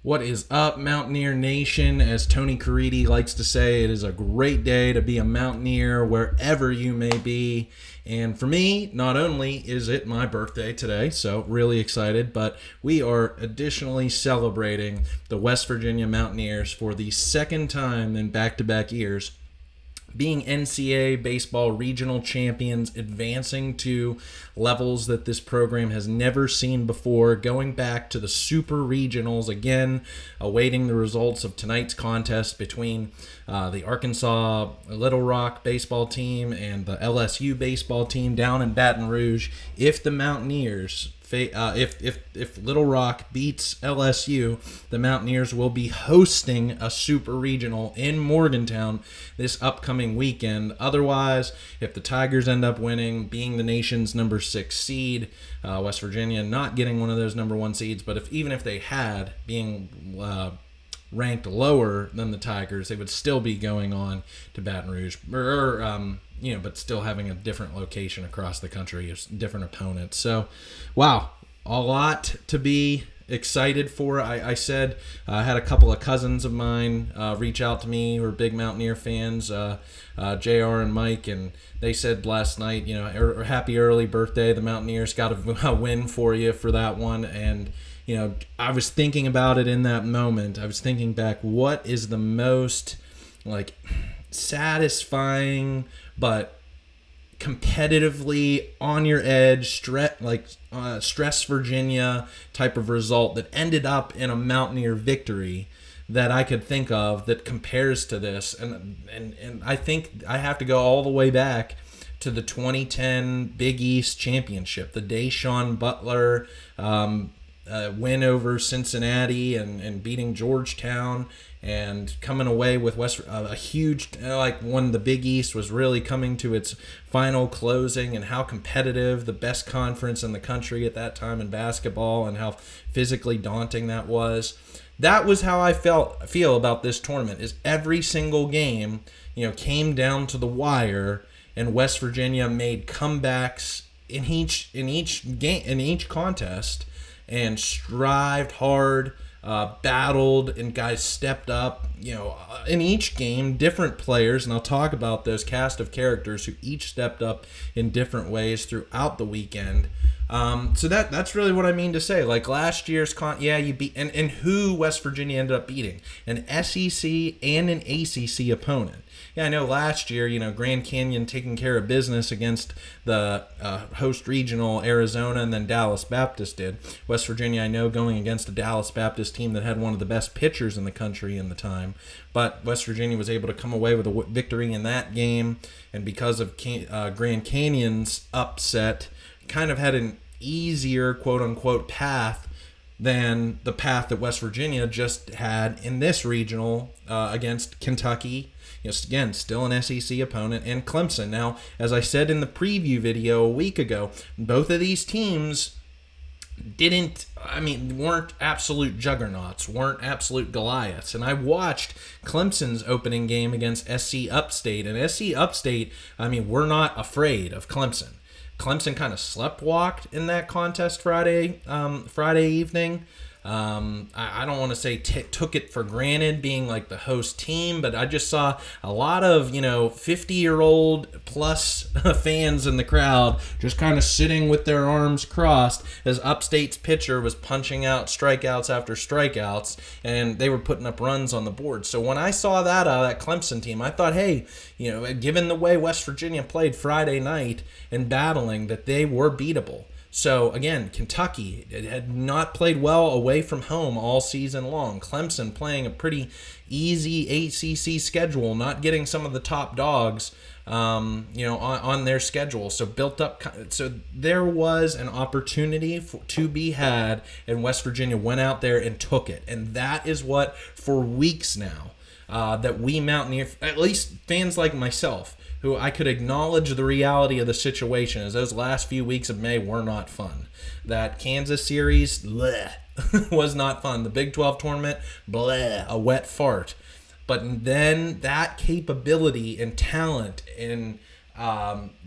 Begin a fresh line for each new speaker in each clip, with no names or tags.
What is up, Mountaineer Nation? As Tony Caridi likes to say, it is a great day to be a Mountaineer wherever you may be. And for me, not only is it my birthday today, so really excited, but we are additionally celebrating the West Virginia Mountaineers for the second time in back-to-back years, being NCAA Baseball Regional champions, advancing to levels that this program has never seen before, going back to the Super Regionals again, awaiting the results of tonight's contest between the Arkansas Little Rock baseball team and the LSU baseball team down in Baton Rouge. If the Mountaineers if Little Rock beats LSU, the Mountaineers will be hosting a Super Regional in Morgantown this upcoming weekend. Otherwise, if the Tigers end up winning, being the nation's number 6 seed, West Virginia not getting one of those number 1 seeds, but even if they had, being ranked lower than the Tigers, they would still be going on to Baton Rouge, but still having a different location across the country, different opponents. So, wow, a lot to be excited for. I said I had a couple of cousins of mine reach out to me who are big Mountaineer fans, JR and Mike, and they said last night, happy early birthday. The Mountaineers got a win for you for that one. And I was thinking about it in that moment. I was thinking back, what is the most satisfying but competitively on your edge, stress Virginia type of result that ended up in a Mountaineer victory that I could think of that compares to this. And I think I have to go all the way back to the 2010 Big East Championship, the Deshaun Butler win over Cincinnati and beating Georgetown and coming away with a huge, when the Big East was really coming to its final closing, and how competitive, the best conference in the country at that time in basketball, and how physically daunting that was. That was how I feel about this tournament. Is every single game, came down to the wire, and West Virginia made comebacks in each contest, and strived hard, battled, and guys stepped up. In each game, different players, and I'll talk about those cast of characters who each stepped up in different ways throughout the weekend. So that's really what I mean to say. Like last year's you beat, and who West Virginia ended up beating, an SEC and an ACC opponent. Yeah, I know last year, Grand Canyon taking care of business against the host regional Arizona, and then Dallas Baptist did. West Virginia, I know, going against a Dallas Baptist team that had one of the best pitchers in the country in the time. But West Virginia was able to come away with a victory in that game, and because of Grand Canyon's upset, kind of had an easier, quote-unquote, path than the path that West Virginia just had in this regional against Kentucky. Again, still an SEC opponent, and Clemson. Now, as I said in the preview video a week ago, both of these teams weren't absolute juggernauts, weren't absolute Goliaths. And I watched Clemson's opening game against SC Upstate, and SC Upstate, we're not afraid of Clemson. Clemson kind of sleptwalked in that contest Friday evening. I don't want to say took it for granted being like the host team, but I just saw a lot of 50-year-old plus fans in the crowd just kind of sitting with their arms crossed as Upstate's pitcher was punching out strikeouts after strikeouts, and they were putting up runs on the board. So when I saw that out of that Clemson team, I thought, hey, given the way West Virginia played Friday night and battling, that they were beatable. So, again, Kentucky had not played well away from home all season long. Clemson playing a pretty easy ACC schedule, not getting some of the top dogs, on their schedule. So built up. So there was an opportunity to be had, and West Virginia went out there and took it. And that is what, for weeks now, that we Mountaineer, at least fans like myself, who I could acknowledge the reality of the situation, as those last few weeks of May were not fun. That Kansas series, was not fun. The Big 12 tournament, a wet fart. But then that capability and talent and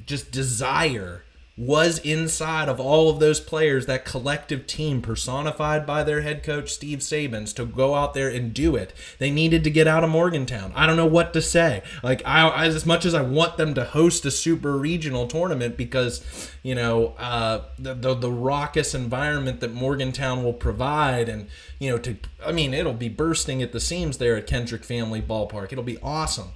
just desire was inside of all of those players, that collective team personified by their head coach, Steve Sabins, to go out there and do it. They needed to get out of Morgantown. I don't know what to say. Like, I as much as I want them to host a super regional tournament because, you know, the raucous environment that Morgantown will provide, and, you know, it'll be bursting at the seams there at Kendrick Family Ballpark. It'll be awesome.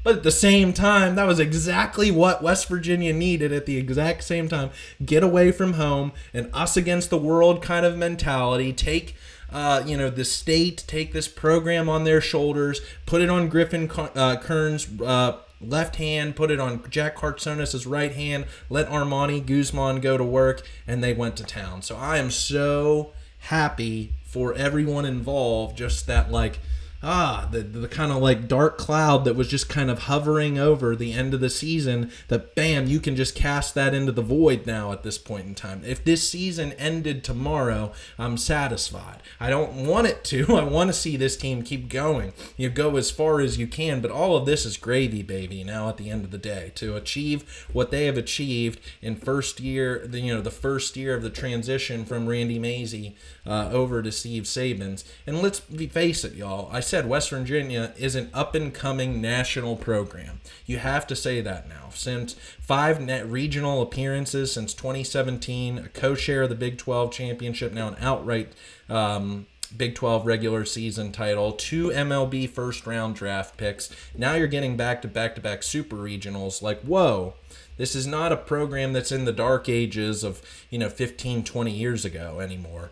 But at the same time, that was exactly what West Virginia needed at the exact same time. Get away from home, and us against the world kind of mentality. Take, the state, take this program on their shoulders, put it on Griffin Kern's left hand, put it on Jack Hartsonis' right hand, let Armani Guzman go to work, and they went to town. So I am so happy for everyone involved, just that, like, the kind of like dark cloud that was just kind of hovering over the end of the season, that bam, you can just cast that into the void now at this point in time. If this season ended tomorrow, I'm satisfied. I don't want it to. I want to see this team keep going. You go as far as you can, but all of this is gravy, baby, now at the end of the day. To achieve what they have achieved in the first year of the transition from Randy Mazey over to Steve Sabins. And let's face it, y'all, I said West Virginia is an up-and-coming national program. You have to say that now. Since 5 regional appearances since 2017, a co-share of the Big 12 championship, now an outright Big 12 regular season title, 2 MLB first-round draft picks. Now you're getting back-to-back super regionals. Like, whoa. This is not a program that's in the dark ages of, 15, 20 years ago anymore,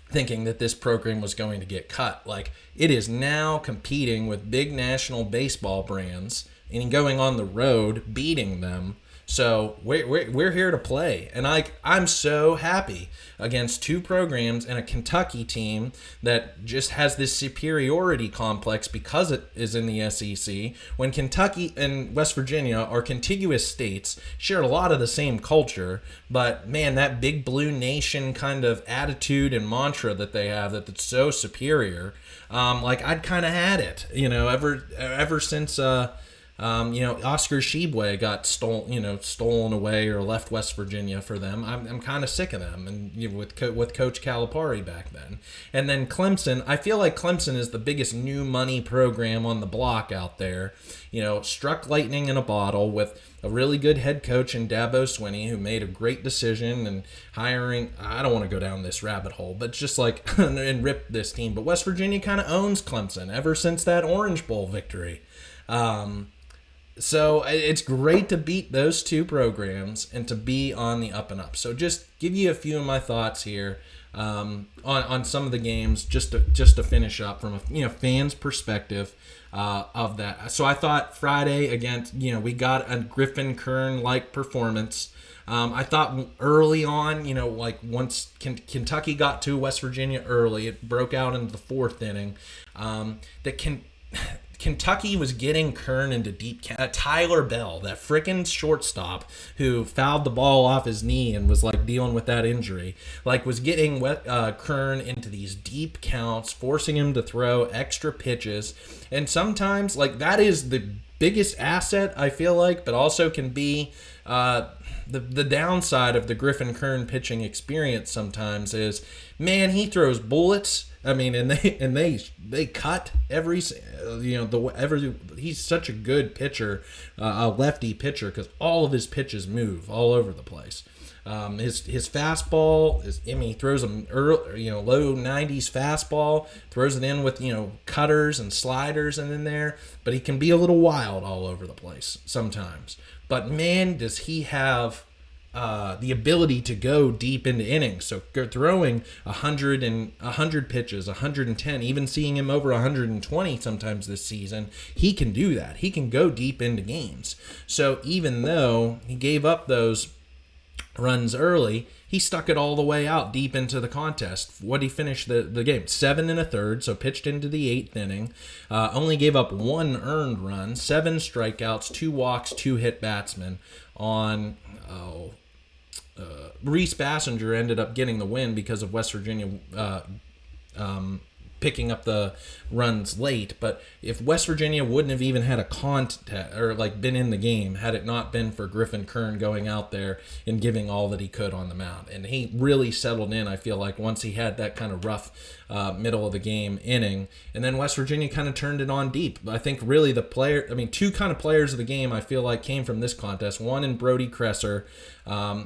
thinking that this program was going to get cut. Like, it is now competing with big national baseball brands and going on the road, beating them. So we're here to play. And I'm so happy against 2 programs and a Kentucky team that just has this superiority complex because it is in the SEC, when Kentucky and West Virginia are contiguous states, share a lot of the same culture, but man, that big blue nation kind of attitude and mantra that they have, that's so superior. I'd kind of had it, ever since Oscar Shibwe got stolen away or left West Virginia for them. I'm kind of sick of them, and with Coach Calipari back then. And then Clemson, I feel like Clemson is the biggest new money program on the block out there. Struck lightning in a bottle with a really good head coach in Dabo Swinney, who made a great decision and hiring. I don't want to go down this rabbit hole, but just and rip this team. But West Virginia kind of owns Clemson ever since that Orange Bowl victory. So it's great to beat those 2 programs and to be on the up and up. So just give you a few of my thoughts here on some of the games, just to finish up from a fan's perspective of that. So I thought Friday against we got a Griffin Kern-like performance. I thought early on, once Kentucky got to West Virginia early, it broke out into the 4th inning. Kentucky was getting Kern into deep Tyler Bell, that frickin' shortstop who fouled the ball off his knee and was dealing with that injury, was getting Kern into these deep counts, forcing him to throw extra pitches. And sometimes that is the biggest asset, I feel like, but also can be the downside of the Griffin Kern pitching experience sometimes is, man, he throws bullets. And they cut every, he's such a good pitcher, a lefty pitcher, because all of his pitches move all over the place. His fastball he throws a early, low 90s fastball, throws it in with, cutters and sliders in there, but he can be a little wild all over the place sometimes. But man, does he have the ability to go deep into innings. So throwing 100 pitches, 110, even seeing him over 120 sometimes this season, he can do that. He can go deep into games. So even though he gave up those runs early, he stuck it all the way out deep into the contest. What he finished the game? 7 1/3, so pitched into the 8th inning. Only gave up 1 earned run, 7 strikeouts, 2 walks, 2 hit batsmen on... Reese Bassinger ended up getting the win because of West Virginia picking up the runs late. But if West Virginia wouldn't have even had a contest or like been in the game had it not been for Griffin Kern going out there and giving all that he could on the mound, and he really settled in. I feel like once he had that kind of rough middle of the game inning, and then West Virginia kind of turned it on deep. I think really two kind of players of the game I feel like came from this contest. One in Brody Kresser,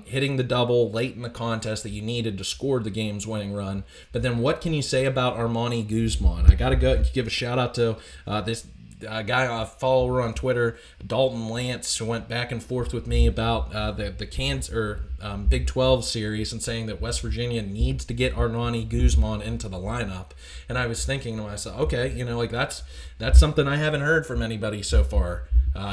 hitting the double late in the contest that you needed to score the game's winning run. But then what can you say about Armani Guzman? I got to go give a shout out to this guy, a follower on Twitter, Dalton Lance, who went back and forth with me about the Big 12 series and saying that West Virginia needs to get Armani Guzman into the lineup. And I was thinking to myself, okay, that's something I haven't heard from anybody so far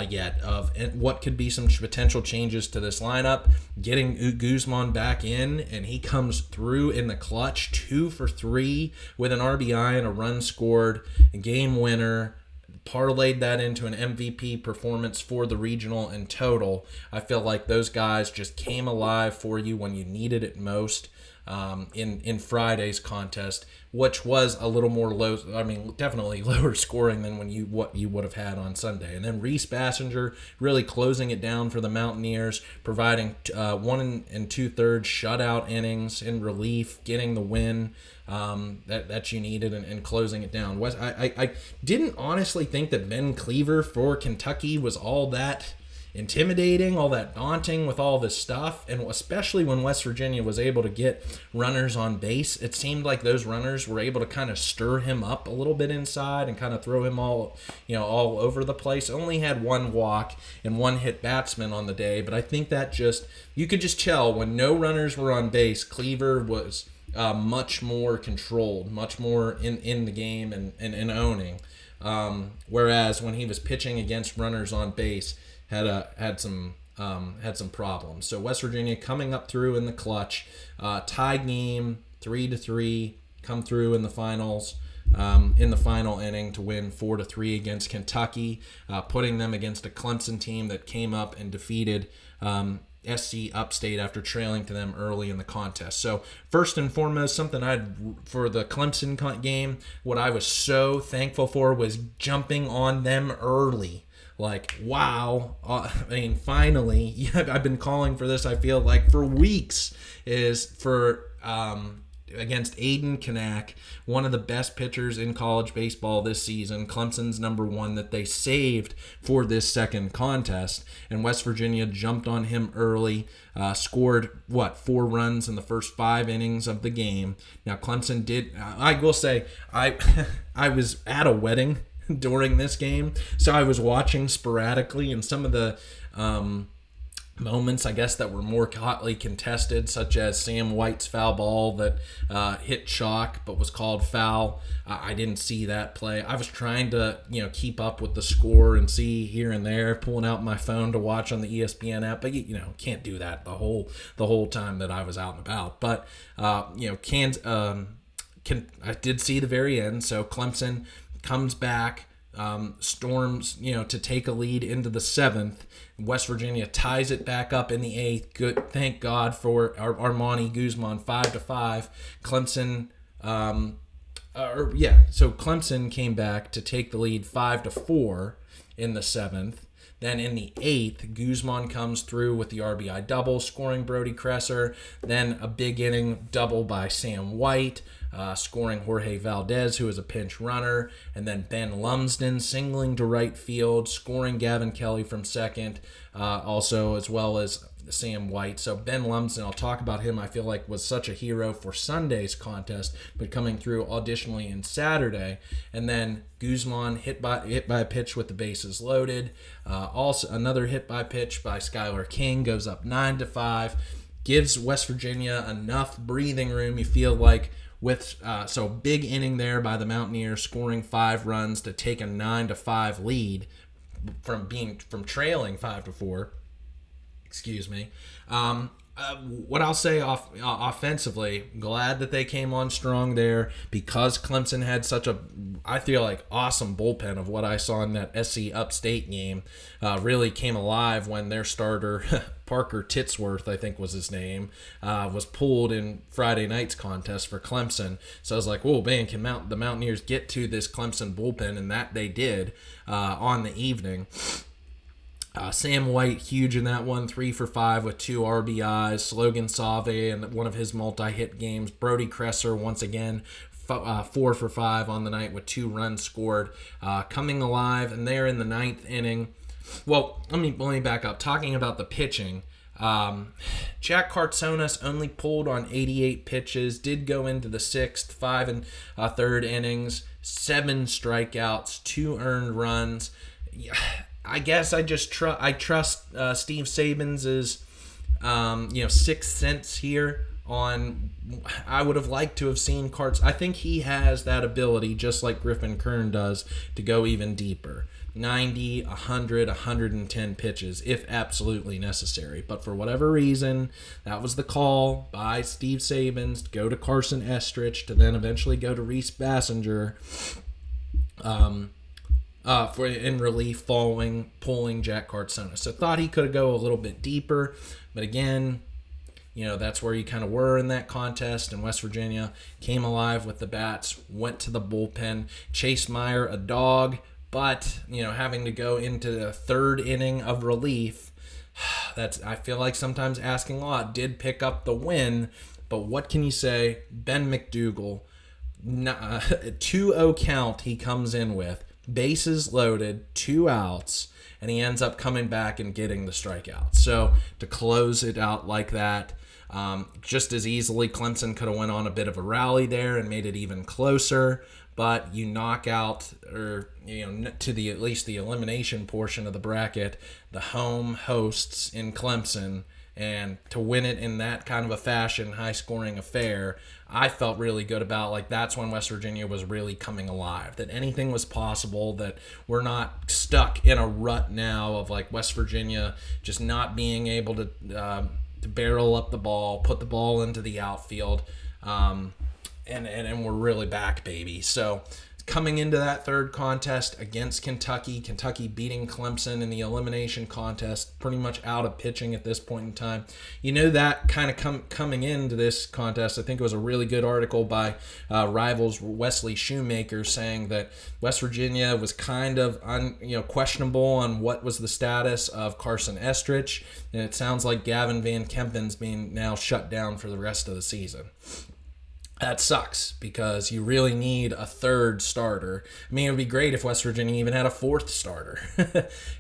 yet of what could be some potential changes to this lineup. Getting Guzman back in, and he comes through in the clutch, 2 for 3 with an RBI and a run scored, a game winner. Parlayed that into an MVP performance for the regional in total. I feel like those guys just came alive for you when you needed it most in Friday's contest, which was a little more low. I mean, definitely lower scoring than what you would have had on Sunday. And then Reese Bassinger really closing it down for the Mountaineers, providing 1 2/3 shutout innings in relief, getting the win that you needed and closing it down. I didn't honestly think that Ben Cleaver for Kentucky was all that intimidating, all that daunting with all this stuff, and especially when West Virginia was able to get runners on base, it seemed like those runners were able to kind of stir him up a little bit inside and kind of throw him all over the place. Only had 1 walk and 1 hit batsman on the day, but I think that you could just tell when no runners were on base, Cleaver was much more controlled, much more in the game and owning. Whereas when he was pitching against runners on base, had some problems. So West Virginia coming up through in the clutch, tie game 3-3, come through in the finals. In the final inning to win 4-3 against Kentucky, putting them against a Clemson team that came up and defeated SC Upstate after trailing to them early in the contest. So first and foremost, for the Clemson game, what I was so thankful for was jumping on them early. Like, wow. Finally, I've been calling for this, I feel like, for weeks, is for against Aiden Kanak, one of the best pitchers in college baseball this season, Clemson's number 1 that they saved for this second contest, and West Virginia jumped on him early, scored 4 runs in the first 5 innings of the game. Now Clemson I will say, I was at a wedding during this game, so I was watching sporadically, and some of the moments, I guess, that were more hotly contested, such as Sam White's foul ball that hit chalk but was called foul. I didn't see that play. I was trying to keep up with the score and see here and there, pulling out my phone to watch on the ESPN app, but can't do that the whole time that I was out and about. But I did see the very end. So Clemson comes back, storms to take a lead into the 7th. West Virginia ties it back up in the 8th. Good, thank God for Armani Guzman, 5-5. Clemson, so Clemson came back to take the lead 5-4 in the 7th. Then in the 8th, Guzman comes through with the RBI double, scoring Brody Kresser. Then a big inning double by Sam White, scoring Jorge Valdez, who is a pinch runner. And then Ben Lumsden singling to right field, scoring Gavin Kelly from second, also as well as Sam White. So Ben Lumsden, I'll talk about him, I feel like was such a hero for Sunday's contest, but coming through additionally in Saturday. And then Guzman hit by a pitch with the bases loaded. Also another hit by pitch by Skylar King, goes up 9-5, gives West Virginia enough breathing room, you feel like, with so big inning there by the Mountaineers, scoring 5 runs to take a 9-5 lead from trailing 5-4. Excuse me. What I'll say offensively, glad that they came on strong there because Clemson had such a, I feel like, awesome bullpen of what I saw in that SC Upstate game. Really came alive when their starter, Parker Titsworth, I think was his name, was pulled in Friday night's contest for Clemson. So I was like, oh man, can the Mountaineers get to this Clemson bullpen? And that they did on the evening. Sam White, huge in that one, 3 for 5 with 2 RBIs. Logan Save in one of his multi-hit games. Brody Kresser, once again, 4 for 5 on the night with 2 runs scored. Coming alive, and there in the 9th inning. Well, let me back up. Talking about the pitching, Jack Cartsonas only pulled on 88 pitches, did go into the 6th, 5 and 3rd innings, 7 strikeouts, 2 earned runs. I guess I just trust Steve Saban's sixth sense here on. I would have liked to have seen Carts. I think he has that ability, just like Griffin Kern does, to go even deeper. 90, 100, 110 pitches, if absolutely necessary. But for whatever reason, that was the call by Steve Saban to go to Carson Estrich, to then eventually go to Reese Bassinger. For in relief following pulling Jack Cartsonas. So thought he could go a little bit deeper, but again, that's where you kind of were in that contest. And West Virginia came alive with the bats, went to the bullpen. Chase Meyer, a dog, but having to go into the 3rd inning of relief, that's, I feel like, sometimes asking a lot. Did pick up the win, but what can you say? Ben McDougal, 2-0 count he comes in with. Bases loaded, 2 outs, and he ends up coming back and getting the strikeout. So to close it out like that, just as easily, Clemson could have went on a bit of a rally there and made it even closer. But you knock out, or to the at least the elimination portion of the bracket, the home hosts in Clemson. And to win it in that kind of a fashion, high-scoring affair, I felt really good about. Like, that's when West Virginia was really coming alive, that anything was possible, that we're not stuck in a rut now of, like, West Virginia just not being able to barrel up the ball, put the ball into the outfield, and we're really back, baby. So coming into that 3rd contest against Kentucky beating Clemson in the elimination contest, pretty much out of pitching at this point in time. That kind of coming into this contest, I think it was a really good article by Rivals Wesley Shoemaker saying that West Virginia was kind of questionable on what was the status of Carson Estrich, and it sounds like Gavin Van Kempen's being now shut down for the rest of the season. That sucks because you really need a 3rd starter. I mean, it would be great if West Virginia even had a 4th starter.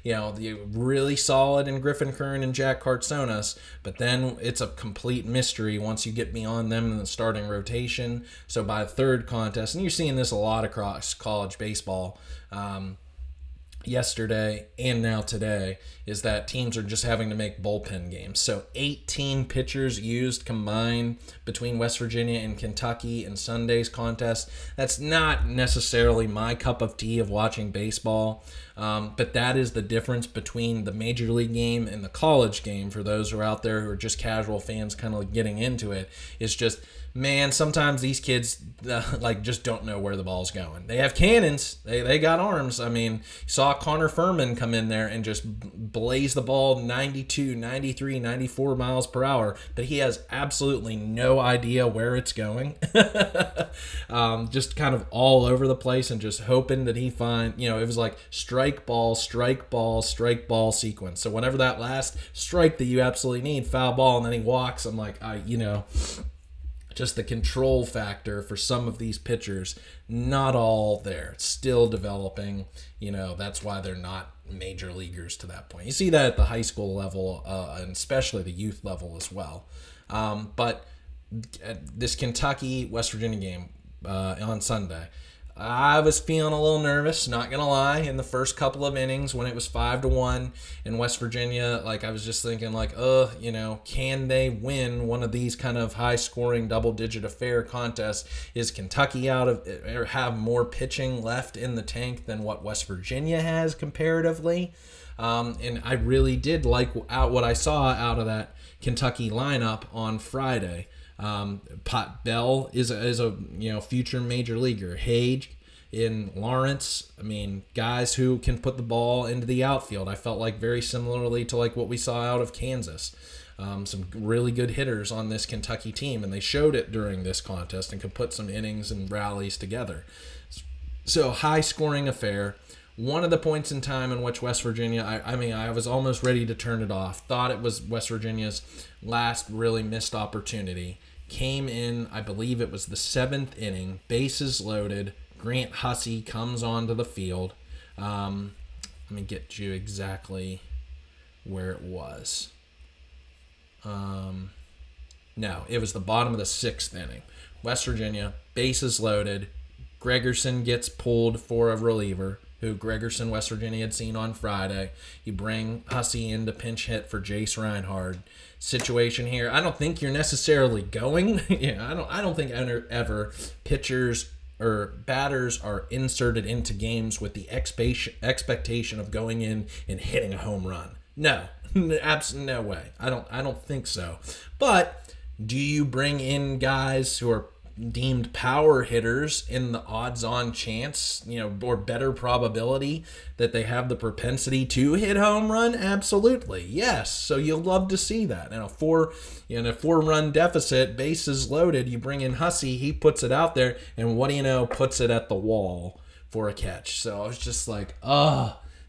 Really solid in Griffin Kern and Jack Cartsonas, but then it's a complete mystery once you get beyond them in the starting rotation. So by the 3rd contest, and you're seeing this a lot across college baseball, yesterday and now today, is that teams are just having to make bullpen games. So 18 pitchers used combined between West Virginia and Kentucky in Sunday's contest. That's not necessarily my cup of tea of watching baseball, but that is the difference between the major league game and the college game. For those who are out there who are just casual fans kind of getting into it, it's just, man, sometimes these kids just don't know where the ball's going. They have cannons. They got arms. I mean, saw Connor Furman come in there and just blaze the ball 92, 93, 94 miles per hour, but he has absolutely no idea where it's going. Just kind of all over the place and just hoping that he find, it was like strike ball, strike ball, strike ball sequence. So whenever that last strike that you absolutely need, foul ball, and then he walks, I'm like, just the control factor for some of these pitchers, not all there. It's still developing. That's why they're not major leaguers to that point. You see that at the high school level, and especially the youth level as well. But this Kentucky-West Virginia game on Sunday, I was feeling a little nervous, not gonna lie, in the first couple of innings when it was 5-1 in West Virginia. Like I was just thinking, like, can they win one of these kind of high-scoring, double-digit affair contests? Is Kentucky out of or have more pitching left in the tank than what West Virginia has comparatively? And I really did like what I saw out of that Kentucky lineup on Friday. Pot Bell is a future major leaguer. Hage in Lawrence, I mean, guys who can put the ball into the outfield. I felt like very similarly to like what we saw out of Kansas. Some really good hitters on this Kentucky team, and they showed it during this contest and could put some innings and rallies together. So high scoring affair. One of the points in time in which West Virginia, I was almost ready to turn it off. Thought it was West Virginia's last really missed opportunity. Came in, I believe it was the 7th inning, bases loaded. Grant Hussey comes onto the field. Let me get you exactly where it was. No, it was the bottom of the 6th inning. West Virginia, bases loaded. Gregerson gets pulled for a reliever, who Gregerson, West Virginia, had seen on Friday. You bring Hussey in to pinch hit for Jace Reinhard. Situation here, I don't think you're necessarily going. I don't think ever pitchers or batters are inserted into games with the expectation of going in and hitting a home run. No, absolutely no way. I don't think so. But do you bring in guys who are deemed power hitters in the odds-on chance, or better probability that they have the propensity to hit home run? Absolutely, yes. So you'll love to see that. In a 4-run deficit, bases loaded, you bring in Hussey, he puts it out there, and what do you know? Puts it at the wall for a catch. So I was just like,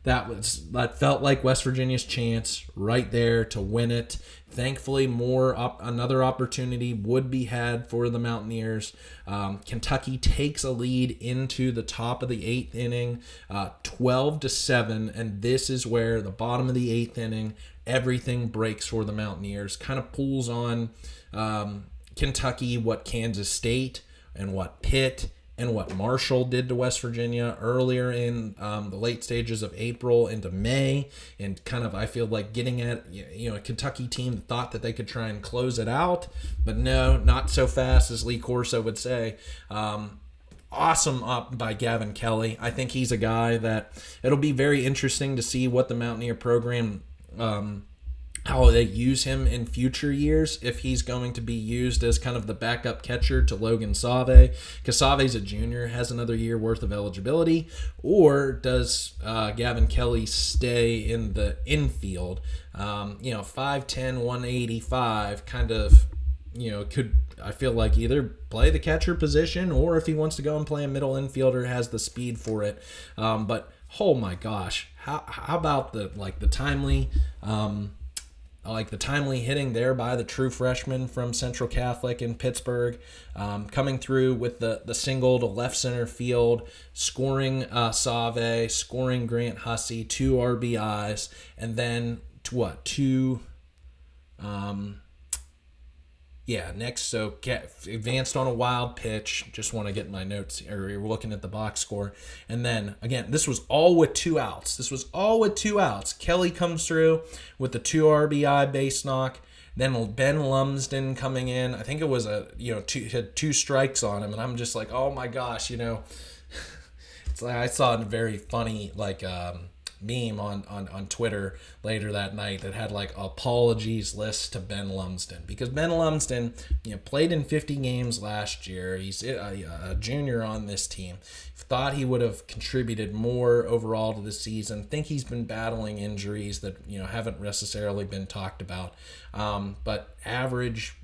that felt like West Virginia's chance right there to win it. Thankfully, another opportunity would be had for the Mountaineers. Kentucky takes a lead into the top of the 8th inning, 12-7, and this is where the bottom of the 8th inning, everything breaks for the Mountaineers. Kind of pulls on Kentucky what Kansas State and what Pitt and what Marshall did to West Virginia earlier in the late stages of April into May, and kind of, I feel like, getting at a Kentucky team that thought that they could try and close it out, but no, not so fast, as Lee Corso would say. Awesome up by Gavin Kelly. I think he's a guy that it'll be very interesting to see what the Mountaineer program how they use him in future years, if he's going to be used as kind of the backup catcher to Logan Save, because Save's a junior, has another year worth of eligibility, or does Gavin Kelly stay in the infield? 5'10", 185, kind of, could, I feel like, either play the catcher position, or if he wants to go and play a middle infielder, has the speed for it. But oh my gosh, how about the timely the timely hitting there by the true freshman from Central Catholic in Pittsburgh, coming through with the single to left center field, scoring Save, scoring Grant Hussey, 2 RBIs, and then next, so advanced on a wild pitch. Just want to get my notes, or you're looking at the box score. And then, again, this was all with 2 outs. Kelly comes through with the 2 RBI base knock. Then Ben Lumsden coming in. I think it was had 2 strikes on him. And I'm just like, oh my gosh, it's like I saw a very funny, meme on Twitter later that night that had apologies list to Ben Lumsden, because Ben Lumsden played in 50 games last year. He's a junior on this team. Thought he would have contributed more overall to the season. Think he's been battling injuries that haven't necessarily been talked about, but average,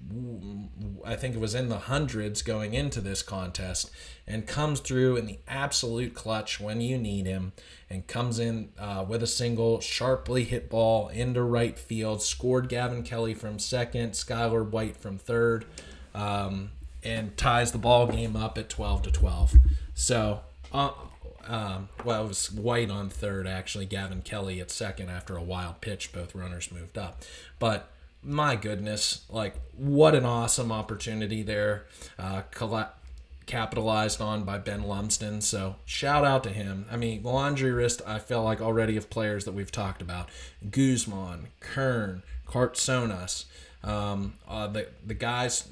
I think it was in the hundreds going into this contest, and comes through in the absolute clutch when you need him, and comes in with a single, sharply hit ball into right field, scored Gavin Kelly from second, Skylar White from third, and ties the ball game up at 12-12. So, it was White on third, actually, Gavin Kelly at second after a wild pitch. Both runners moved up. But my goodness, what an awesome opportunity there. capitalized on by Ben Lumsden. So shout out to him. I mean, the laundry list, I feel like already of players that we've talked about. Guzman, Kern, Kartsonas, the guys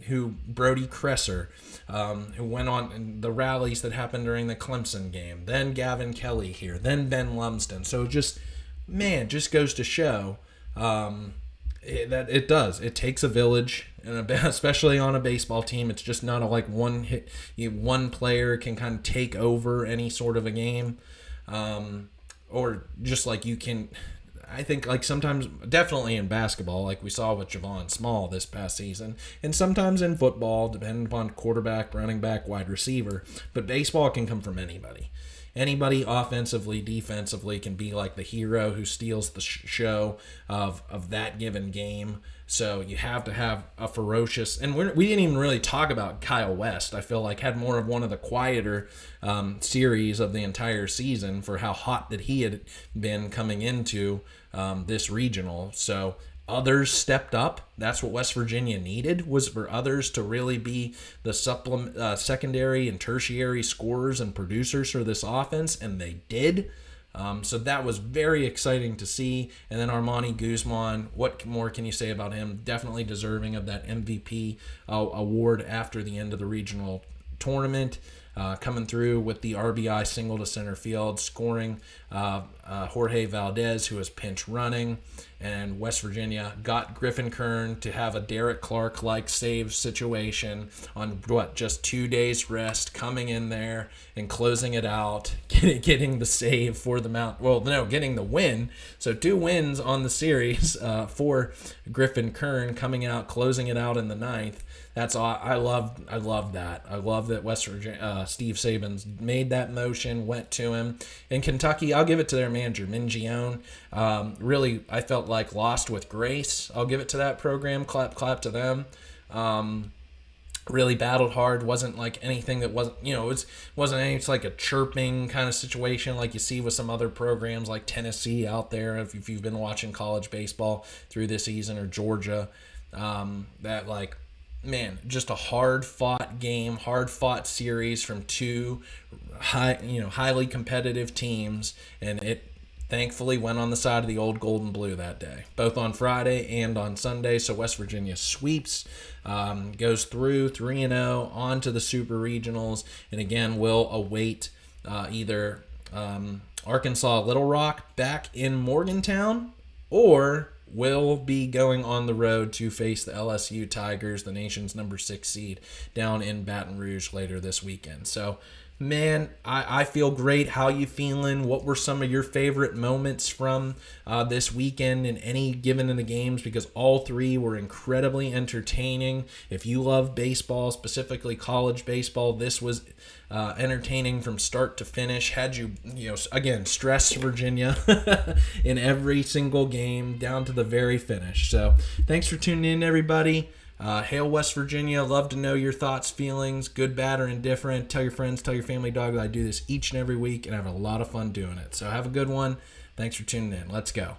who Brody Kresser, who went on in the rallies that happened during the Clemson game, then Gavin Kelly here, then Ben Lumsden. So just goes to show that it does. It takes a village, and especially on a baseball team, it's just not like one hit. One player can kind of take over any sort of a game, or just like you can. I think like sometimes, definitely in basketball, like we saw with Javon Small this past season, and sometimes in football, depending upon quarterback, running back, wide receiver. But baseball can come from anybody. Anybody offensively, defensively can be like the hero who steals the show of that given game. So you have to have a ferocious, and we didn't even really talk about Kyle West. I feel like had more of one of the quieter series of the entire season for how hot that he had been coming into this regional. So others stepped up. That's what West Virginia needed, was for others to really be the secondary and tertiary scorers and producers for this offense, and they did. So that was very exciting to see. And then Armani Guzman, what more can you say about him? Definitely deserving of that MVP award after the end of the regional tournament. Coming through with the RBI single to center field, scoring Jorge Valdez, who was pinch running, and West Virginia got Griffin Kern to have a Derek Clark-like save situation on just 2 days rest, coming in there and closing it out, getting the save for the getting the win. So 2 wins on the series for Griffin Kern, coming out, closing it out in the 9th. That's all. I love that. I love that West Virginia, Steve Saban's made that motion, went to him. In Kentucky, I'll give it to their manager, Mingione. Really, I felt like lost with grace. I'll give it to that program. Clap to them. Really battled hard. Wasn't like anything that wasn't, it's like a chirping kind of situation like you see with some other programs like Tennessee out there, if you've been watching college baseball through this season, or Georgia, that like, man, just a hard-fought game, hard-fought series from 2 highly competitive teams, and it thankfully went on the side of the old gold and blue that day, both on Friday and on Sunday. So West Virginia sweeps, goes through 3-0 on to the Super Regionals, and again will await either Arkansas Little Rock back in Morgantown, or will be going on the road to face the LSU Tigers, the nation's number 6 seed, down in Baton Rouge later this weekend. So, man, I feel great. How you feeling? What were some of your favorite moments from this weekend in any given in the games? Because all 3 were incredibly entertaining. If you love baseball, specifically college baseball, this was entertaining from start to finish. Had you, again, stress Virginia in every single game down to the very finish. So thanks for tuning in, everybody. Hail West Virginia. Love to know your thoughts, feelings, good, bad, or indifferent. Tell your friends, tell your family, dog, that I do this each and every week, and I have a lot of fun doing it. So have a good one. Thanks for tuning in. Let's go.